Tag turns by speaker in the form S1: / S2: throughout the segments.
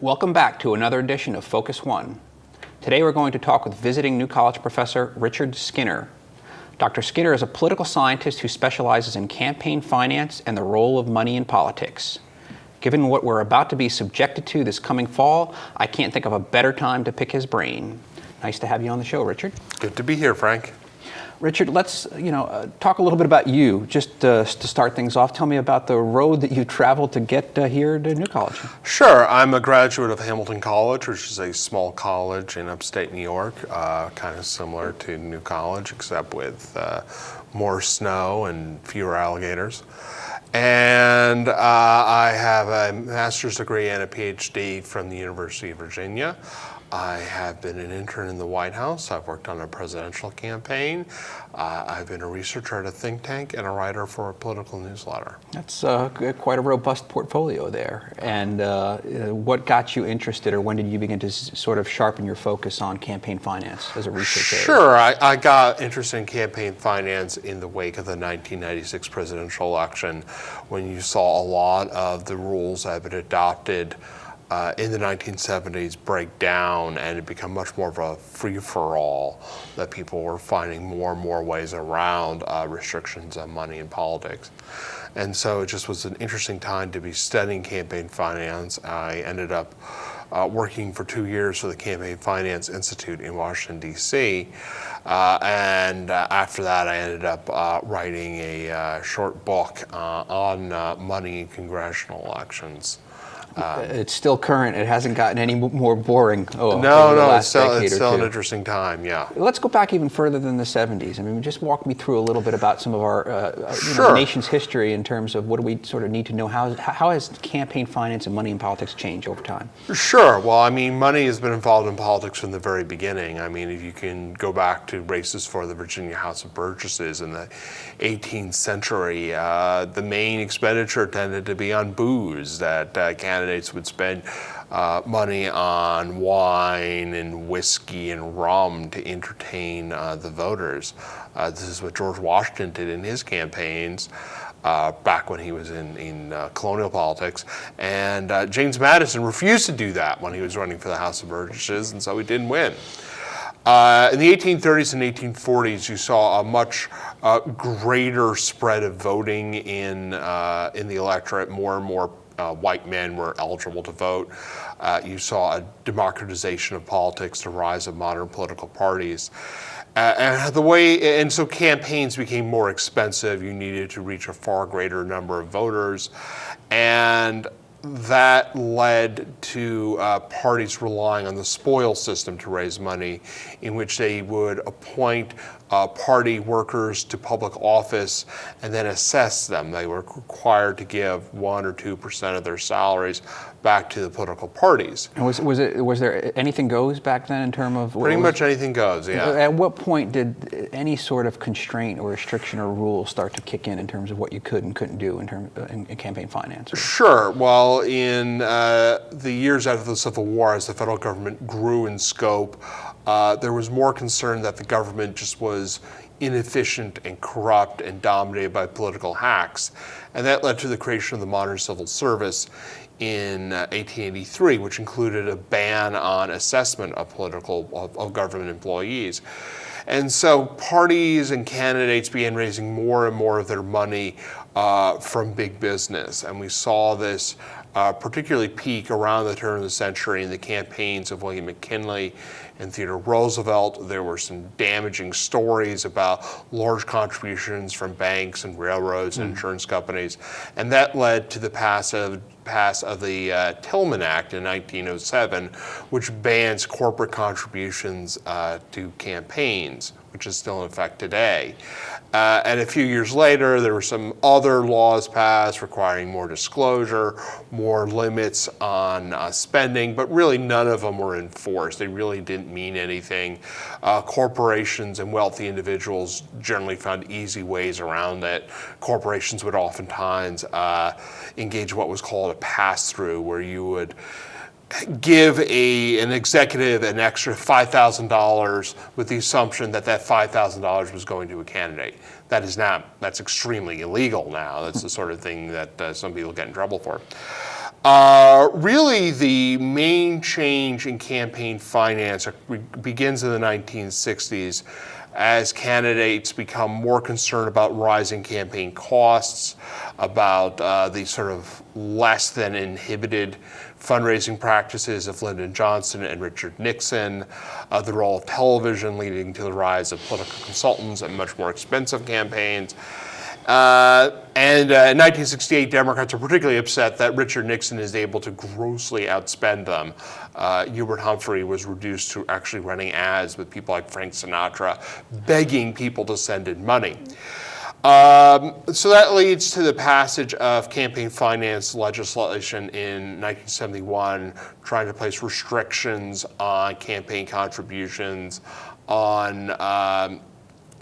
S1: Welcome back to another edition of Focus One. Today we're going to talk with visiting New College professor Richard Skinner. Dr. Skinner is a political scientist who specializes in campaign finance and the role of money in politics. Given what we're about to be subjected to this coming fall, I can't think of a better time to pick his brain. Nice to have you on the show, Richard.
S2: Good to be here, Frank.
S1: Richard, let's talk a little bit about you. Just to start things off, tell me about the road that you traveled to get here to New College.
S2: Sure. I'm a graduate of Hamilton College, which is a small college in upstate New York, kind of similar to New College, except with more snow and fewer alligators. And I have a master's degree and a PhD from the University of Virginia. I have been an intern in the White House. I've worked on a presidential campaign. I've been a researcher at a think tank and a writer for a political newsletter.
S1: That's quite a robust portfolio there. And what got you interested, or when did you begin to sort of sharpen your focus on campaign finance as a research area?
S2: Sure. I got interested in campaign finance in the wake of the 1996 presidential election, when you saw a lot of the rules that had been adopted in the 1970s break down, and it become much more of a free-for-all, that people were finding more and more ways around restrictions on money in politics. And so it just was an interesting time to be studying campaign finance. I ended up working for 2 years for the Campaign Finance Institute in Washington, D.C. And after that, I ended up writing a short book on money in congressional elections.
S1: It's still current. It hasn't gotten any more boring.
S2: No, it's still an interesting time, yeah.
S1: Let's go back even further than the 70s. I mean, just walk me through a little bit about some of our
S2: Sure.
S1: the nation's history in terms of what do we sort of need to know. How has campaign finance and money in politics changed over time?
S2: Sure. Well, I mean, money has been involved in politics from the very beginning. I mean, if you can go back to races for the Virginia House of Burgesses in the 18th century, the main expenditure tended to be on booze, that candidates would spend money on wine and whiskey and rum to entertain the voters. This is what George Washington did in his campaigns back when he was in colonial politics. And James Madison refused to do that when he was running for the House of Burgesses, and so he didn't win. In the 1830s and 1840s, you saw a much greater spread of voting in the electorate. More and more white men were eligible to vote. You saw a democratization of politics, the rise of modern political parties. And so campaigns became more expensive. You needed to reach a far greater number of voters. And that led to parties relying on the spoils system to raise money, in which they would appoint party workers to public office and then assess them. They were required to give 1 or 2% of their salaries back to the political parties.
S1: And was there anything goes back then in terms of?
S2: Pretty much anything goes, yeah.
S1: At what point did any sort of constraint or restriction or rule start to kick in terms of what you could and couldn't do in campaign finance?
S2: Sure. Well, in the years after the Civil War, as the federal government grew in scope, there was more concern that the government just was inefficient and corrupt and dominated by political hacks. And that led to the creation of the modern civil service in 1883, which included a ban on assessment of government employees. And so parties and candidates began raising more and more of their money from big business. And we saw this particularly peak around the turn of the century in the campaigns of William McKinley and Theodore Roosevelt. There were some damaging stories about large contributions from banks and railroads and insurance companies. And that led to the pass of the Tillman Act in 1907, which bans corporate contributions to campaigns, which is still in effect today. And a few years later, there were some other laws passed requiring more disclosure, more limits on spending, but really none of them were enforced. They really didn't mean anything. Corporations and wealthy individuals generally found easy ways around it. Corporations would oftentimes engage in what was called a pass-through, where you would give an executive an extra $5,000 with the assumption that that $5,000 was going to a candidate. That's extremely illegal now. That's the sort of thing that some people get in trouble for. Really, the main change in campaign finance begins in the 1960s as candidates become more concerned about rising campaign costs, about the sort of less than inhibited fundraising practices of Lyndon Johnson and Richard Nixon, the role of television leading to the rise of political consultants and much more expensive campaigns. In 1968, Democrats are particularly upset that Richard Nixon is able to grossly outspend them. Hubert Humphrey was reduced to actually running ads with people like Frank Sinatra, begging people to send in money. So that leads to the passage of campaign finance legislation in 1971, trying to place restrictions on campaign contributions, on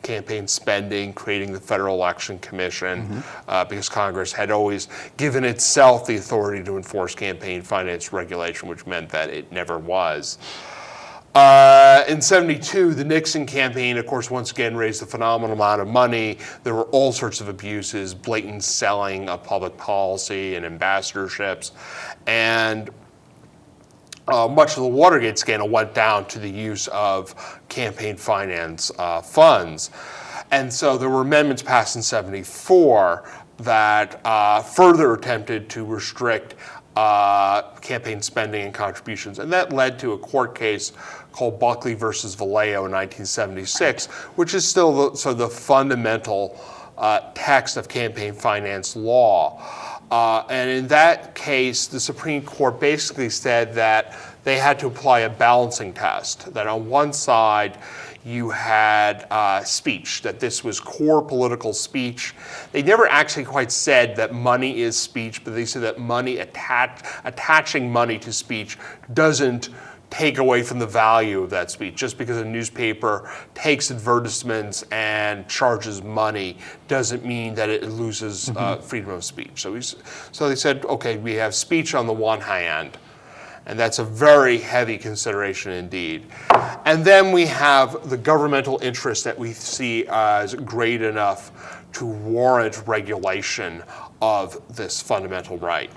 S2: campaign spending, creating the Federal Election Commission, because Congress had always given itself the authority to enforce campaign finance regulation, which meant that it never was. In 72, the Nixon campaign, of course, once again raised a phenomenal amount of money. There were all sorts of abuses, blatant selling of public policy and ambassadorships, and much of the Watergate scandal went down to the use of campaign finance funds. And so there were amendments passed in 74 that further attempted to restrict campaign spending and contributions. And that led to a court case called Buckley versus Vallejo in 1976, which is still the fundamental text of campaign finance law. And in that case, the Supreme Court basically said that they had to apply a balancing test, that on one side you had speech, that this was core political speech. They never actually quite said that money is speech, but they said that money attaching money to speech doesn't take away from the value of that speech. Just because a newspaper takes advertisements and charges money doesn't mean that it loses freedom of speech. So they said, okay, we have speech on the one hand, and that's a very heavy consideration indeed. And then we have the governmental interest that we see as great enough to warrant regulation of this fundamental right.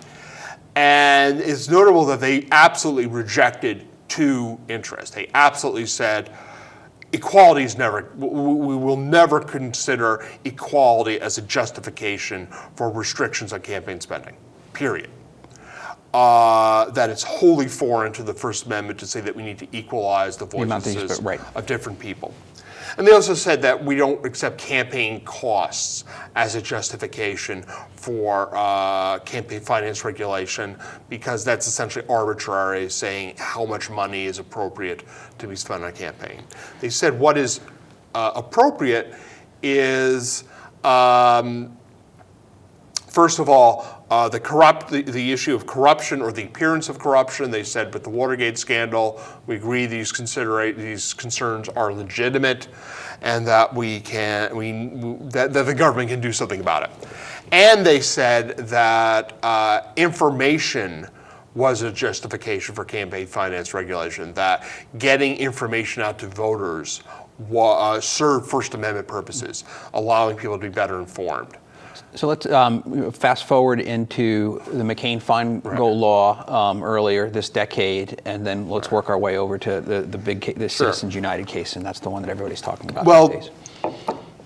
S2: And it's notable that they absolutely rejected two interests. They absolutely said equality is never, we will never consider equality as a justification for restrictions on campaign spending, period. That it's wholly foreign to the First Amendment to say that we need to equalize the voices of different people. And they also said that we don't accept campaign costs as a justification for campaign finance regulation, because that's essentially arbitrary, saying how much money is appropriate to be spent on a campaign. They said what is appropriate is, first of all, the issue of corruption or the appearance of corruption. They said with the Watergate scandal, we agree these concerns are legitimate, and that that the government can do something about it. And they said that information was a justification for campaign finance regulation, that getting information out to voters served First Amendment purposes, allowing people to be better informed.
S1: So let's fast forward into the McCain-Feingold law earlier this decade, and then let's work our way over to the Citizens United case, and that's the one that everybody's talking about these days.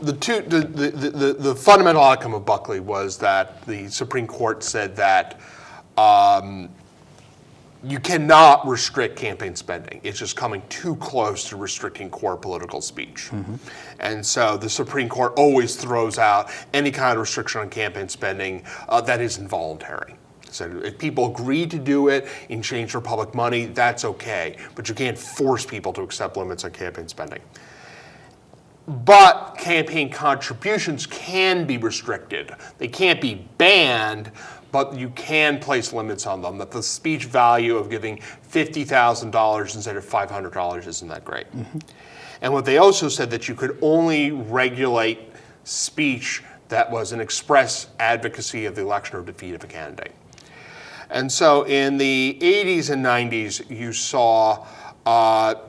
S2: The fundamental outcome of Buckley was that the Supreme Court said that you cannot restrict campaign spending. It's just coming too close to restricting core political speech. And so the Supreme Court always throws out any kind of restriction on campaign spending that is involuntary. So if people agree to do it in exchange for public money, that's okay, but you can't force people to accept limits on campaign spending. But campaign contributions can be restricted. They can't be banned, but you can place limits on them, that the speech value of giving $50,000 instead of $500 isn't that great. And what they also said that you could only regulate speech that was an express advocacy of the election or defeat of a candidate. And so in the 80s and 90s, you saw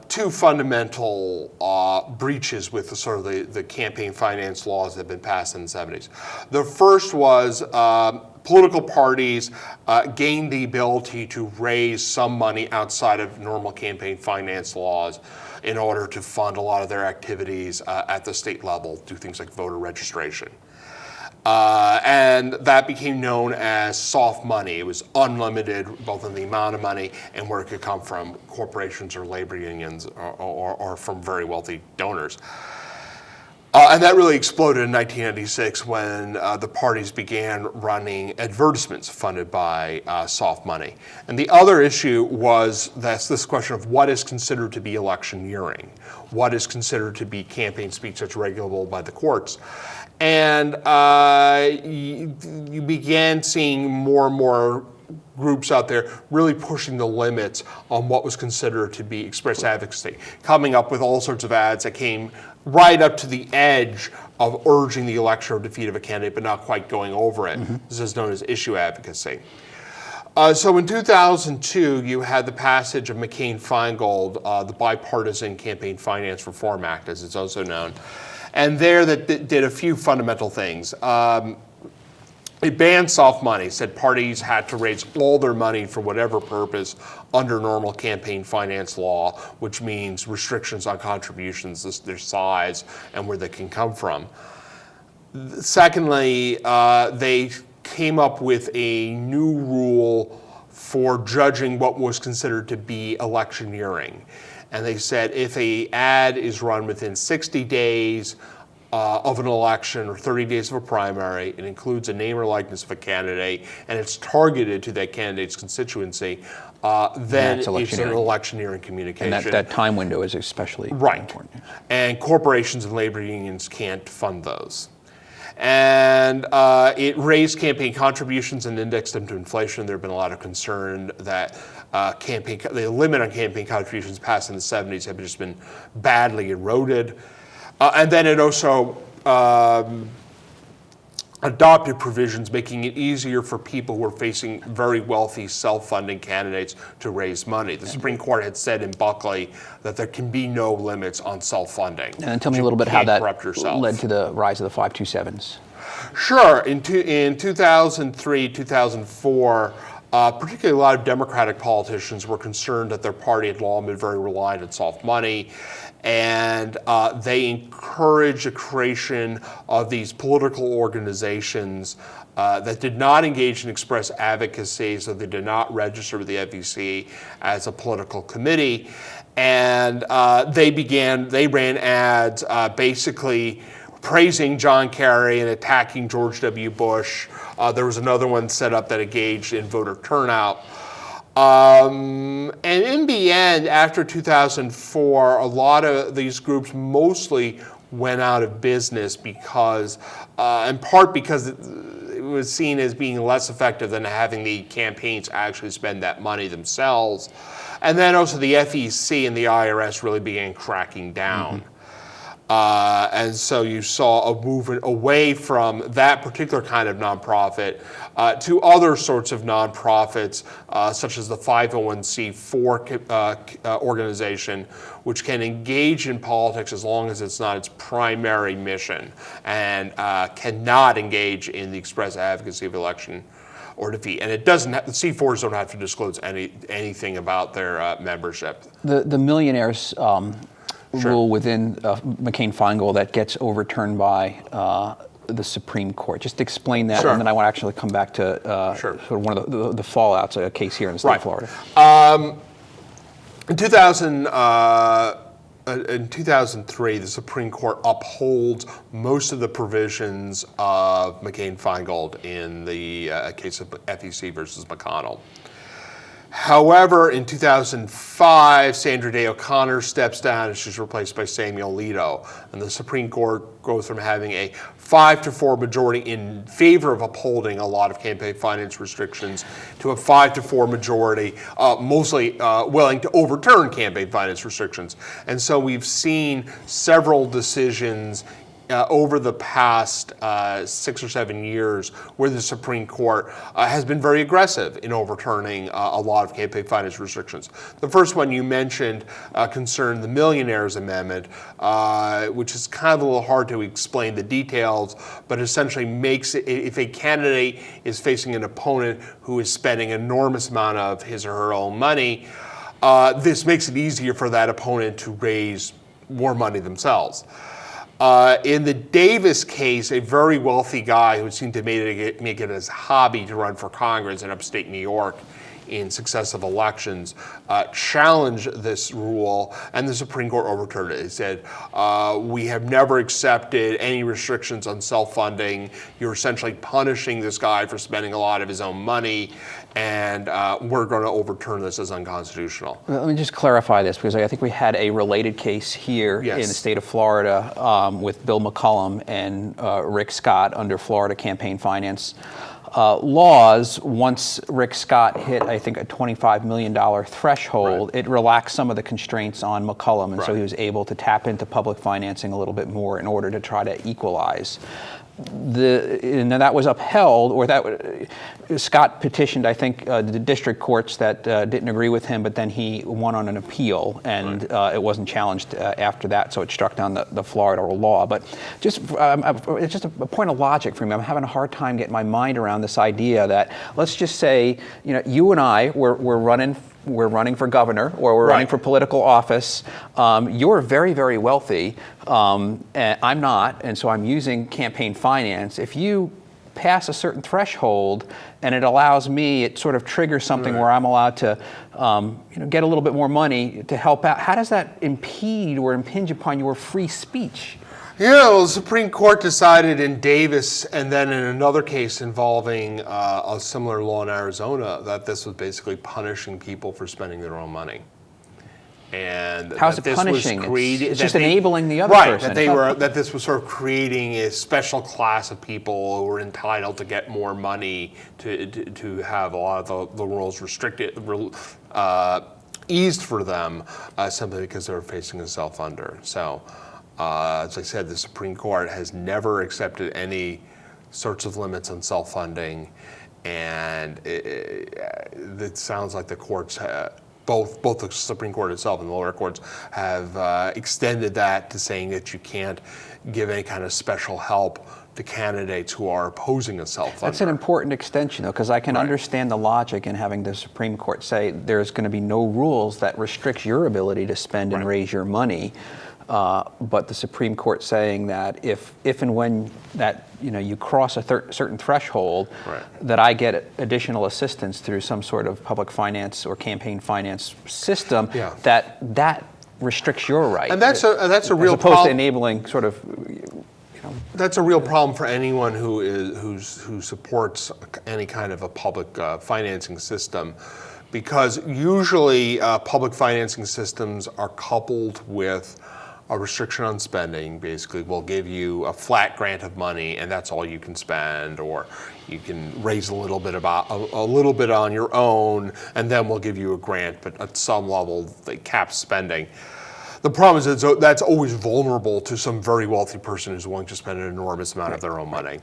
S2: two fundamental breaches with the campaign finance laws that have been passed in the 70s. The first was political parties gained the ability to raise some money outside of normal campaign finance laws in order to fund a lot of their activities at the state level, do things like voter registration. And that became known as soft money. It was unlimited, both in the amount of money and where it could come from corporations or labor unions or from very wealthy donors. And that really exploded in 1996 when the parties began running advertisements funded by soft money. And the other issue was this question of what is considered to be electioneering, what is considered to be campaign speech that's regulable by the courts. And you began seeing more and more groups out there really pushing the limits on what was considered to be express advocacy, coming up with all sorts of ads that came right up to the edge of urging the election or defeat of a candidate, but not quite going over it. Mm-hmm. This is known as issue advocacy. So in 2002, you had the passage of McCain-Feingold, the Bipartisan Campaign Finance Reform Act, as it's also known. And there that did a few fundamental things. It banned soft money, said parties had to raise all their money for whatever purpose under normal campaign finance law, which means restrictions on contributions, their size, and where they can come from. Secondly, they came up with a new rule for judging what was considered to be electioneering. And they said if an ad is run within 60 days of an election or 30 days of a primary, it includes a name or likeness of a candidate, and it's targeted to that candidate's constituency, then it's an electioneering communication.
S1: And that time window is especially important.
S2: And corporations and labor unions can't fund those. And it raised campaign contributions and indexed them to inflation. There have been a lot of concern that the limit on campaign contributions passed in the 70s have just been badly eroded. And then it also adopted provisions making it easier for people who are facing very wealthy self-funding candidates to raise money. The Supreme Court had said in Buckley that there can be no limits on self-funding.
S1: And tell me a little bit how that led to the rise of the 527s.
S2: Sure. In 2003, 2004, particularly a lot of Democratic politicians were concerned that their party had long been very reliant on soft money, and they encouraged the creation of these political organizations that did not engage in express advocacy, so they did not register with the FEC as a political committee, and they ran ads basically praising John Kerry and attacking George W. Bush. There was another one set up that engaged in voter turnout. And in the end, after 2004, a lot of these groups mostly went out of business because, in part because it was seen as being less effective than having the campaigns actually spend that money themselves. And then also the FEC and the IRS really began cracking down. Mm-hmm. And so you saw a movement away from that particular kind of nonprofit to other sorts of nonprofits, such as the 501c4 organization, which can engage in politics as long as it's not its primary mission, and cannot engage in the express advocacy of election or defeat. And it doesn't the C4s don't have to disclose anything about their membership.
S1: The millionaires rule within McCain-Feingold that gets overturned by the Supreme Court. Just explain that, and then I want to actually come back to sort of one of the fallouts of a case here in the state of Florida.
S2: In 2003, the Supreme Court upholds most of the provisions of McCain-Feingold in the case of FEC versus McConnell. However, in 2005, Sandra Day O'Connor steps down and she's replaced by Samuel Alito. And the Supreme Court goes from having a 5-4 majority in favor of upholding a lot of campaign finance restrictions to a 5-4 majority, mostly willing to overturn campaign finance restrictions. And so we've seen several decisions over the past 6 or 7 years where the Supreme Court has been very aggressive in overturning a lot of campaign finance restrictions. The first one you mentioned concerned the Millionaires Amendment, which is kind of a little hard to explain the details, but essentially makes it, if a candidate is facing an opponent who is spending an enormous amount of his or her own money, this makes it easier for that opponent to raise more money themselves. In the Davis case, a very wealthy guy who seemed to make it his hobby to run for Congress in upstate New York in successive elections, challenged this rule, and the Supreme Court overturned it. It said, we have never accepted any restrictions on self-funding. You're essentially punishing this guy for spending a lot of his own money, and we're going to overturn this as unconstitutional.
S1: Let me just clarify this, because I think we had a related case here in the state of Florida with Bill McCollum and Rick Scott under Florida campaign finance laws. Once Rick Scott hit, I think, a $25 million threshold, it relaxed some of the constraints on McCollum, and so he was able to tap into public financing a little bit more in order to try to equalize. And that was upheld, or Scott petitioned, I think, the district courts that didn't agree with him, but then he won on an appeal, and it wasn't challenged after that, so it struck down the Florida law. But just it's just a point of logic for me. I'm having a hard time getting my mind around this idea that, let's just say, you and I, we're running for governor, or we're running for political office. You're very, very wealthy. And I'm not, and so I'm using campaign finance. If you pass a certain threshold and it allows me, it sort of triggers something where I'm allowed to get a little bit more money to help out. How does that impede or impinge upon your free speech?
S2: The Supreme Court decided in Davis, and then in another case involving a similar law in Arizona, that this was basically punishing people for spending their own money. And
S1: how's it punishing? It's just enabling the other person.
S2: That this was sort of creating a special class of people who were entitled to get more money to have a lot of the rules restricted, eased for them, simply because they were facing a self-funder. So, as I said, the Supreme Court has never accepted any sorts of limits on self-funding, and it sounds like the courts both the Supreme Court itself and the lower courts have extended that to saying that you can't give any kind of special help to candidates who are opposing a self-funder.
S1: That's an important extension, though, because I can understand the logic in having the Supreme Court say there's going to be no rules that restricts your ability to spend and raise your money. But the Supreme Court saying that if and when that you cross a certain threshold, that I get additional assistance through some sort of public finance or campaign finance system, that restricts your right.
S2: And that's a real
S1: as opposed to enabling sort of.
S2: That's a real problem for anyone who supports any kind of a public financing system, because usually public financing systems are coupled with a restriction on spending. Basically, we'll give you a flat grant of money, and that's all you can spend, or you can raise a little bit on your own, and then we'll give you a grant. But at some level, they cap spending. The problem is that's always vulnerable to some very wealthy person who's willing to spend an enormous amount of their own money.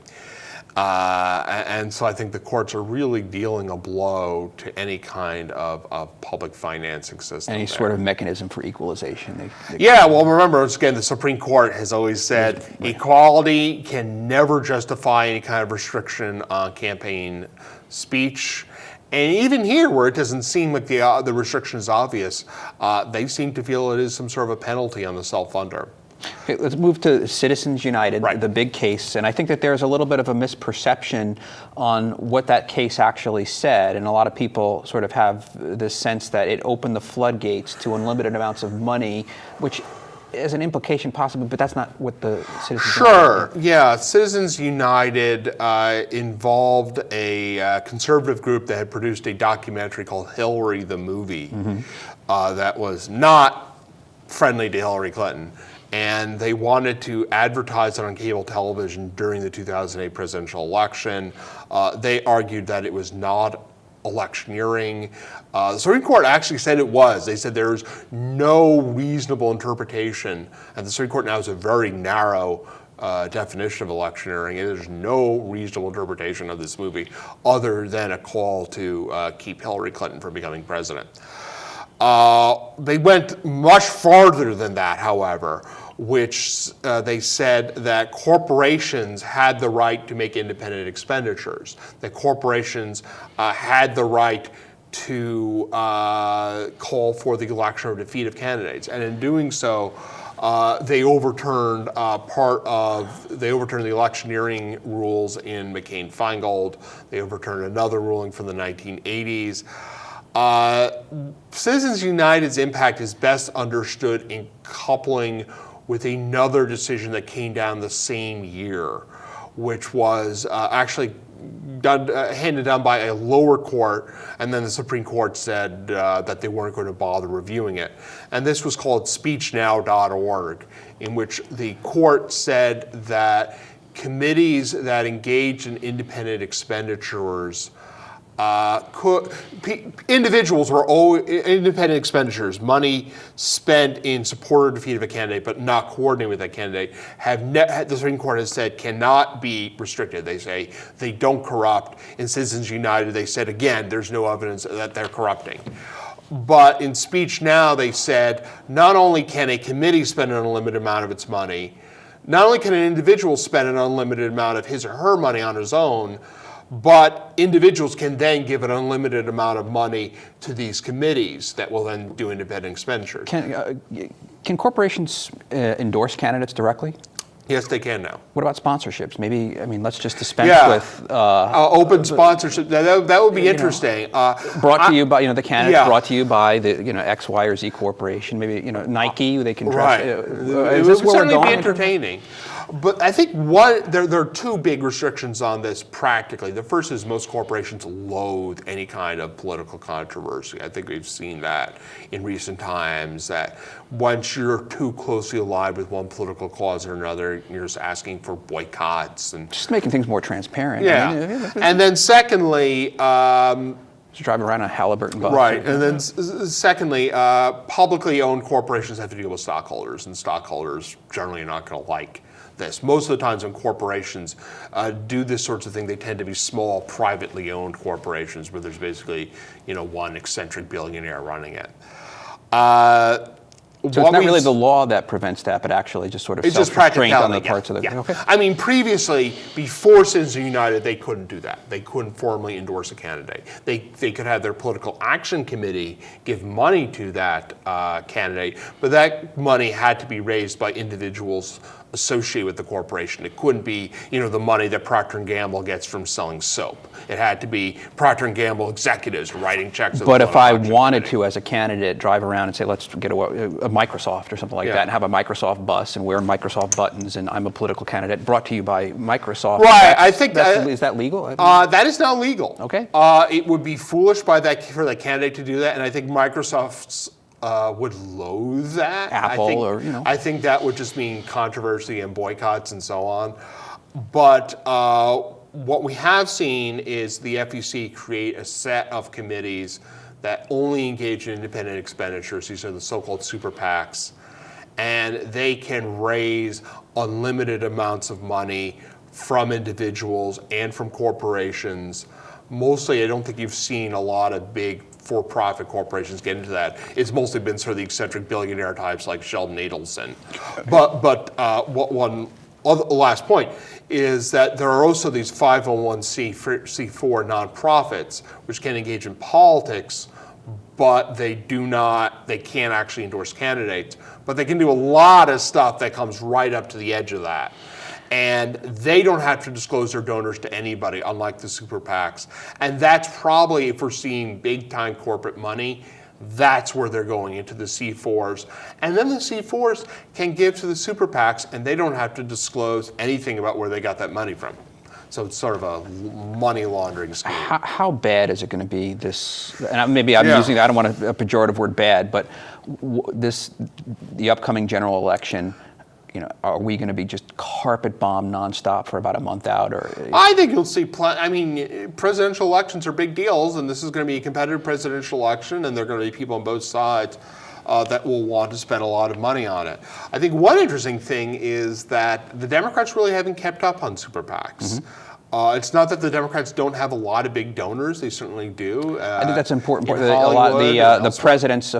S2: And so I think the courts are really dealing a blow to any kind of public financing system.
S1: Any sort of mechanism for equalization.
S2: Well, remember, again, the Supreme Court has always said equality can never justify any kind of restriction on campaign speech. And even here, where it doesn't seem like the restriction is obvious, they seem to feel it is some sort of a penalty on the self-funder.
S1: Okay, let's move to Citizens United, the big case. And I think that there's a little bit of a misperception on what that case actually said. And a lot of people sort of have this sense that it opened the floodgates to unlimited amounts of money, which is an implication possibly, but that's not what the Citizens United
S2: Citizens United involved a conservative group that had produced a documentary called Hillary the Movie that was not friendly to Hillary Clinton. And they wanted to advertise it on cable television during the 2008 presidential election. They argued that it was not electioneering. The Supreme Court actually said it was. They said there's no reasonable interpretation, and the Supreme Court now has a very narrow definition of electioneering, and there's no reasonable interpretation of this movie other than a call to keep Hillary Clinton from becoming president. They went much farther than that, however, which they said that corporations had the right to make independent expenditures, that corporations had the right to call for the election or defeat of candidates, and in doing so, they overturned the electioneering rules in McCain-Feingold. They overturned another ruling from the 1980s. Citizens United's impact is best understood in coupling with another decision that came down the same year, which was actually handed down by a lower court, and then the Supreme Court said that they weren't going to bother reviewing it. And this was called SpeechNow.org, in which the court said that committees that engage in independent expenditures individuals were independent expenditures, money spent in support or defeat of a candidate, but not coordinating with that candidate, the Supreme Court has said cannot be restricted. They say they don't corrupt. In Citizens United, they said, again, there's no evidence that they're corrupting. But in Speech Now, they said not only can a committee spend an unlimited amount of its money, not only can an individual spend an unlimited amount of his or her money on his own, but individuals can then give an unlimited amount of money to these committees that will then do independent expenditures.
S1: Can corporations endorse candidates directly?
S2: Yes, they can now.
S1: What about sponsorships? Maybe, I mean, let's just dispense with
S2: open sponsorship. That would be interesting.
S1: Brought to you by, the candidate brought to you by the, X, Y, or Z corporation. Maybe, Nike. They can dress.
S2: Right. It would certainly be entertaining. But I think there are two big restrictions on this practically. The first is most corporations loathe any kind of political controversy. I think we've seen that in recent times, that once you're too closely allied with one political cause or another, you're just asking for boycotts. And
S1: just making things more transparent.
S2: Yeah. And then secondly,
S1: just driving around a Halliburton bus.
S2: Right, and then secondly, publicly owned corporations have to deal with stockholders, and stockholders generally are not going to like this. Most of the times when corporations do this sorts of thing, they tend to be small, privately owned corporations where there's basically, one eccentric billionaire running it.
S1: So it's not really the law that prevents that, but actually just sort of self-restraint on the parts of the...
S2: Yeah.
S1: Okay.
S2: I mean, previously, before Citizens United, they couldn't do that. They couldn't formally endorse a candidate. They could have their political action committee give money to that candidate, but that money had to be raised by individuals associated with the corporation. It couldn't be, the money that Procter & Gamble gets from selling soap. It had to be Procter & Gamble executives writing checks.
S1: But if I wanted to, as a candidate, drive around and say, let's get a Microsoft or something like that, and have a Microsoft bus and wear Microsoft buttons, and I'm a political candidate brought to you by Microsoft.
S2: Right, I think
S1: is that legal?
S2: That is now legal.
S1: Okay.
S2: It would be foolish for that candidate to do that, and I think Microsoft's would loathe that.
S1: Apple,
S2: I think that would just mean controversy and boycotts and so on. But what we have seen is the FEC create a set of committees that only engage in independent expenditures. These are the so-called super PACs. And they can raise unlimited amounts of money from individuals and from corporations. Mostly, I don't think you've seen a lot of big for-profit corporations get into that. It's mostly been sort of the eccentric billionaire types like Sheldon Adelson. But one last point is that there are also these 501c4 nonprofits which can engage in politics, but they can't actually endorse candidates. But they can do a lot of stuff that comes right up to the edge of that. And they don't have to disclose their donors to anybody, unlike the super PACs. And that's probably, if we're seeing big time corporate money, that's where they're going, into the C4s. And then the C4s can give to the super PACs, and they don't have to disclose anything about where they got that money from. So it's sort of a money laundering scheme.
S1: How bad is it going to be, this, and maybe I'm using, I don't want a pejorative word bad, but the upcoming general election, are we going to be just carpet bombed nonstop for about a month out? Or
S2: I think you'll see. Presidential elections are big deals, and this is going to be a competitive presidential election, and there are going to be people on both sides. that will want to spend a lot of money on it. I think one interesting thing is that the Democrats really haven't kept up on super PACs. It's not that the Democrats don't have a lot of big donors; they certainly do.
S1: I think that's important.
S2: In
S1: A lot of the
S2: Hollywood
S1: president's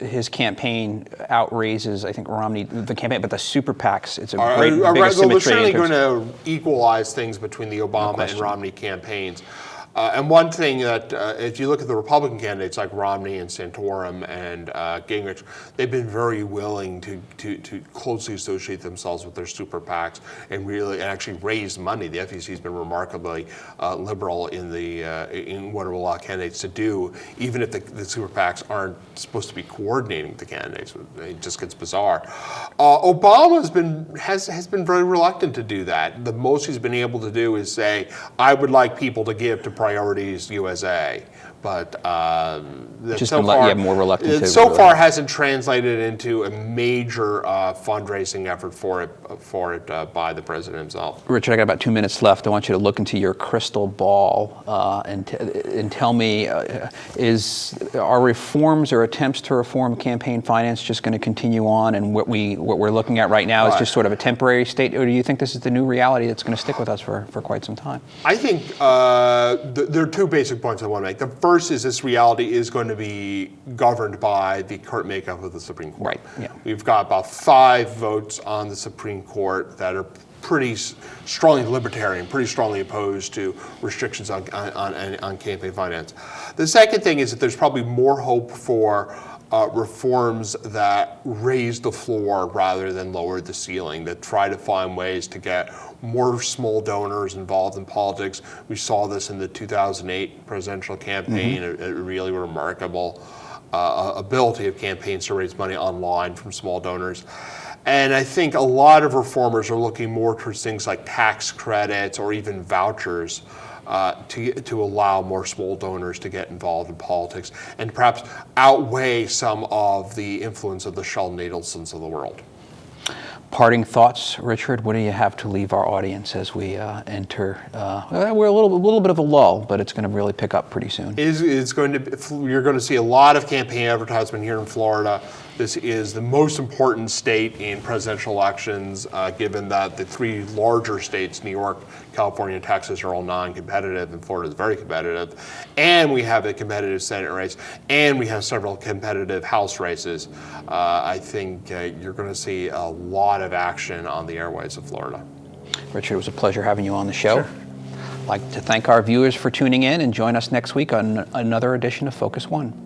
S1: his campaign outraises, I think, Romney the campaign, but the super PACs, it's a great big
S2: Well, they're
S1: asymmetry.
S2: certainly going to equalize things between the Obama and Romney campaigns. And one thing that, if you look at the Republican candidates like Romney and Santorum and Gingrich, they've been very willing to closely associate themselves with their super PACs and really actually raise money. The FEC has been remarkably liberal in what it will allow candidates to do, even if the super PACs aren't supposed to be coordinating the candidates. It just gets bizarre. Obama has been very reluctant to do that. The most he's been able to do is say, "I would like people to give to Priorities USA," but
S1: Just
S2: so
S1: been
S2: far,
S1: more reluctant to
S2: so
S1: really.
S2: far hasn't translated into a major fundraising effort for it by the president himself.
S1: Richard, I got about 2 minutes left. I want you to look into your crystal ball and tell me, are reforms or attempts to reform campaign finance just going to continue on, and what we're looking at right now is just sort of a temporary state, or do you think this is the new reality that's going to stick with us for quite some time?
S2: I think there are two basic points I want to make. The first is this reality is going to be governed by the current makeup of the Supreme Court.
S1: Right, yeah.
S2: We've got about 5 votes on the Supreme Court that are pretty strongly libertarian, pretty strongly opposed to restrictions on campaign finance. The second thing is that there's probably more hope for reforms that raise the floor rather than lower the ceiling, that try to find ways to get more small donors involved in politics. We saw this in the 2008 presidential campaign, a really remarkable ability of campaigns to raise money online from small donors. And I think a lot of reformers are looking more towards things like tax credits or even vouchers to allow more small donors to get involved in politics and perhaps outweigh some of the influence of the Sheldon Adelsons of the world.
S1: Parting thoughts, Richard. What do you have to leave our audience as we enter? We're a little bit of a lull, but it's going to really pick up pretty soon.
S2: You're going to see a lot of campaign advertisement here in Florida. This is the most important state in presidential elections, given that the 3 larger states, New York, California, and Texas, are all non-competitive, and Florida is very competitive. And we have a competitive Senate race, and we have several competitive House races. I think you're going to see a lot of action on the airways of Florida.
S1: Richard, it was a pleasure having you on the show.
S2: Sure.
S1: I'd like to thank our viewers for tuning in, and join us next week on another edition of Focus One.